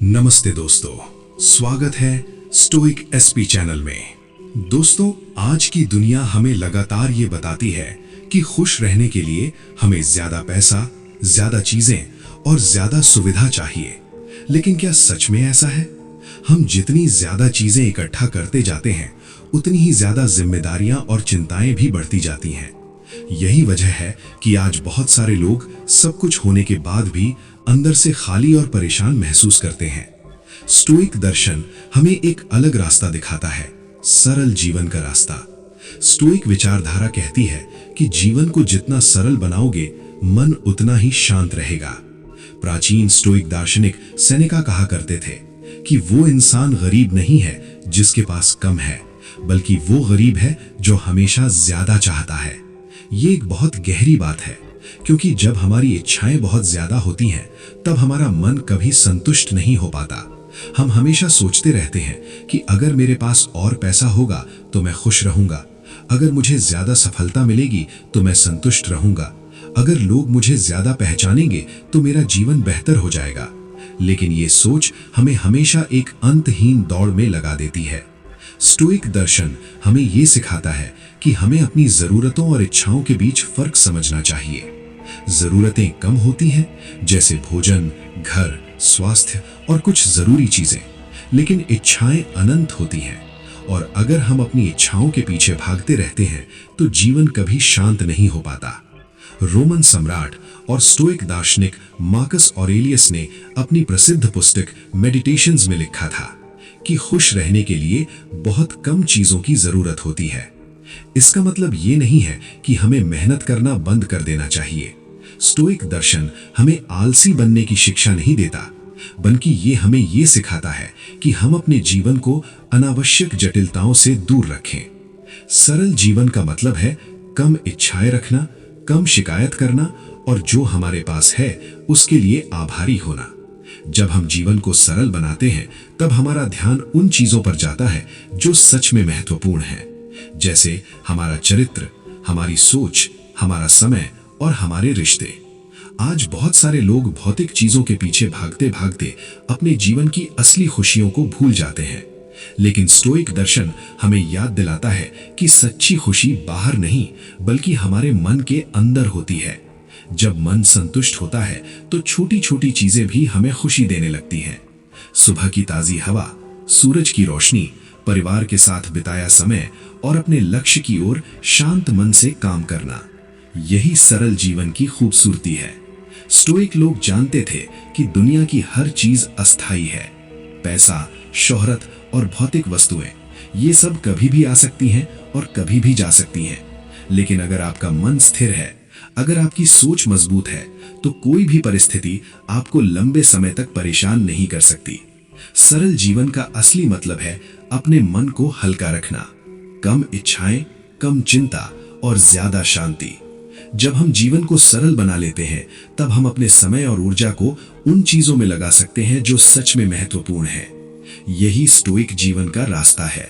नमस्ते दोस्तों, स्वागत है स्टोइक एसपी चैनल में। दोस्तों, आज की दुनिया हमें लगातार ये बताती है कि खुश रहने के लिए हमें ज्यादा पैसा, ज्यादा चीजें और ज्यादा सुविधा चाहिए। लेकिन क्या सच में ऐसा है? हम जितनी ज्यादा चीजें इकट्ठा करते जाते हैं, उतनी ही ज्यादा जिम्मेदारियां और चिंताएं भी बढ़ती जाती हैं। यही वजह है कि आज बहुत सारे लोग सब कुछ होने के बाद भी अंदर से खाली और परेशान महसूस करते हैं। स्टोइक दर्शन हमें एक अलग रास्ता दिखाता है, सरल जीवन का रास्ता। स्टोइक विचारधारा कहती है कि जीवन को जितना सरल बनाओगे, मन उतना ही शांत रहेगा। प्राचीन स्टोइक दार्शनिक सेनेका कहा करते थे कि वो इंसान गरीब नहीं है जिसके पास कम है, बल्कि वो गरीब है जो हमेशा ज्यादा चाहता है। ये एक बहुत गहरी बात है, क्योंकि जब हमारी इच्छाएं बहुत ज्यादा होती हैं, तब हमारा मन कभी संतुष्ट नहीं हो पाता। हम हमेशा सोचते रहते हैं कि अगर मेरे पास और पैसा होगा तो मैं खुश रहूंगा, अगर मुझे ज्यादा सफलता मिलेगी तो मैं संतुष्ट रहूंगा, अगर लोग मुझे ज्यादा पहचानेंगे तो मेरा जीवन बेहतर हो जाएगा। लेकिन ये सोच हमें हमेशा एक अंतहीन दौड़ में लगा देती है। स्टोइक दर्शन हमें ये सिखाता है कि हमें अपनी जरूरतों और इच्छाओं के बीच फर्क समझना चाहिए। जरूरतें कम होती हैं, जैसे भोजन, घर, स्वास्थ्य और कुछ जरूरी चीजें, लेकिन इच्छाएं अनंत होती हैं। और अगर हम अपनी इच्छाओं के पीछे भागते रहते हैं तो जीवन कभी शांत नहीं हो पाता। रोमन सम्राट और स्टोइक दार्शनिक मार्कस ऑरेलियस ने अपनी प्रसिद्ध पुस्तक मेडिटेशंस में लिखा था कि खुश रहने के लिए बहुत कम चीजों की जरूरत होती है। इसका मतलब ये नहीं है कि हमें मेहनत करना बंद कर देना चाहिए। स्टोइक दर्शन हमें आलसी बनने की शिक्षा नहीं देता, बल्कि ये हमें ये सिखाता है कि हम अपने जीवन को अनावश्यक जटिलताओं से दूर रखें। सरल जीवन का मतलब है कम इच्छाएं रखना, कम शिकायत करना और जो हमारे पास है उसके लिए आभारी होना। जब हम जीवन को सरल बनाते हैं, तब हमारा ध्यान उन चीजों पर जाता है जो सच में महत्वपूर्ण है, जैसे हमारा चरित्र, हमारी सोच, हमारा समय और हमारे रिश्ते। आज बहुत सारे लोग भौतिक चीजों के पीछे भागते भागते अपने जीवन की असली खुशियों को भूल जाते हैं। लेकिन स्टोइक दर्शन हमें याद दिलाता है कि सच्ची खुशी बाहर नहीं, बल्कि हमारे मन के अंदर होती है। जब मन संतुष्ट होता है तो छोटी छोटी चीजें भी हमें खुशी देने लगती हैं। सुबह की ताजी हवा, सूरज की रोशनी, परिवार के साथ बिताया समय और अपने लक्ष्य की ओर शांत मन से काम करना, यही सरल जीवन की खूबसूरती है। स्टोइक लोग जानते थे कि दुनिया की हर चीज अस्थायी है। पैसा, शोहरत और भौतिक वस्तुएं, ये सब कभी भी आ सकती हैं और कभी भी जा सकती हैं। लेकिन अगर आपका मन स्थिर है, अगर आपकी सोच मजबूत है, तो कोई भी परिस्थिति आपको लंबे समय तक परेशान नहीं कर सकती। सरल जीवन का असली मतलब है अपने मन को हल्का रखना, कम इच्छाएं, कम चिंता और ज्यादा शांति। जब हम जीवन को सरल बना लेते हैं, तब हम अपने समय और ऊर्जा को उन चीजों में लगा सकते हैं जो सच में महत्वपूर्ण है। यही स्टोइक जीवन का रास्ता है,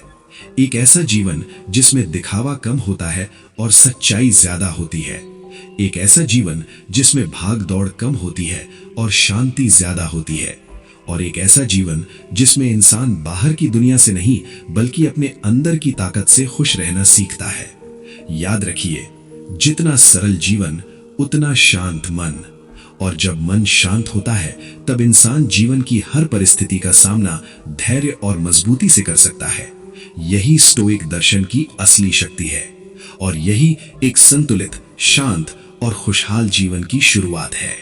एक ऐसा जीवन जिसमें दिखावा कम होता है और सच्चाई ज्यादा होती है। एक ऐसा जीवन जिसमें भाग दौड़ कम होती है और शांति ज्यादा होती है। और एक ऐसा जीवन जिसमें इंसान बाहर की दुनिया से नहीं, बल्कि अपने अंदर की ताकत से खुश रहना सीखता है। याद रखिए, जितना सरल जीवन उतना शांत मन। और जब मन शांत होता है, तब इंसान जीवन की हर परिस्थिति का सामना धैर्य और मजबूती से कर सकता है। यही स्टोइक दर्शन की असली शक्ति है और यही एक संतुलित, शांत और खुशहाल जीवन की शुरुआत है।